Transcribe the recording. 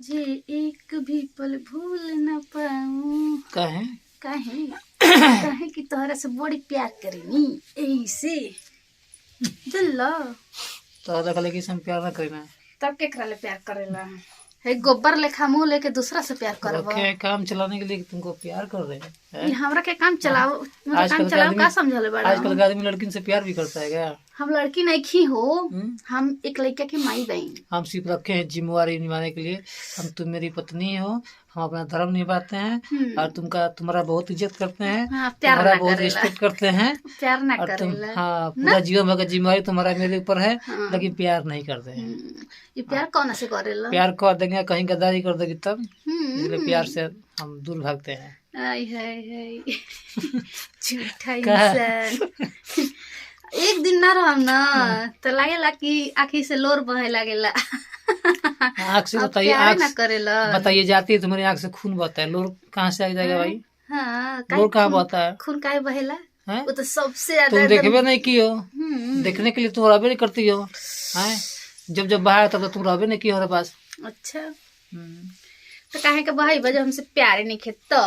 तुझे एक भी पल भूल न पाऊं। काहे काहे काहे कि तोहरा से बड़ी प्यार करेनी ऐसे दिल तो देखले कि हम प्यार ना करेना। तब केकरा ले प्यार करेला है गोबर लेखा मुंह लेके दूसरा से प्यार करब। रखे काम चलाने के लिए तुमको प्यार कर रहे हैं। ये हमरा के काम चलाओ मतलब काम आजकल का चलाओ आदमी का समझले बड़ा। आजकल का आदमी लड़किन से प्यार भी करता है क्या? हम लड़की नहीं खी हो। हम एक लड़का की माई बहन। हम सिर्फ रखे हैं जिम्मेवारी निभाने के लिए। हम तुम मेरी पत्नी हो, हम अपना धर्म निभाते हैं और तुम्हारा बहुत इज्जत करते हैं। हाँ, प्यार तुम्हारा ना बहुत करेला। रिस्पेक्ट करते हैं प्यार ना और तुम करेला। हाँ पूरा जीवन भर का जिम्मेवारी तुम्हारा मेरे ऊपर है। हाँ। लेकिन प्यार नहीं करते हैं। ये प्यार कौन से करेला? प्यार कर देंगे कहीं गद्दारी कर देगी तब, इसलिए प्यार से हम दूर भागते हैं। आई हाय झूठा का? इंसान। एक दिन ना रहम ना तो लागेला कि आँखी से लोर बहे लागेला। आँख से अब बताइए, प्यार ना आँख करेला। बताइए जाती है तुम्हारी आँख से खून बहता है, लोर कहाँ से आ जाएगा भाई? हाँ, लोर कहाँ बहता है? खून काहे बहेला? हैं? वो तो सबसे ज्यादा तुम देखबे नहीं की हो, देखने के लिए तुम रहबे नहीं करती हो। हैं? जब जब बाहर तब तो तुम रहबे नहीं की हो हमारे पास। अच्छा तो काहे के भाई बजे हमसे प्यार नहीं खेत तो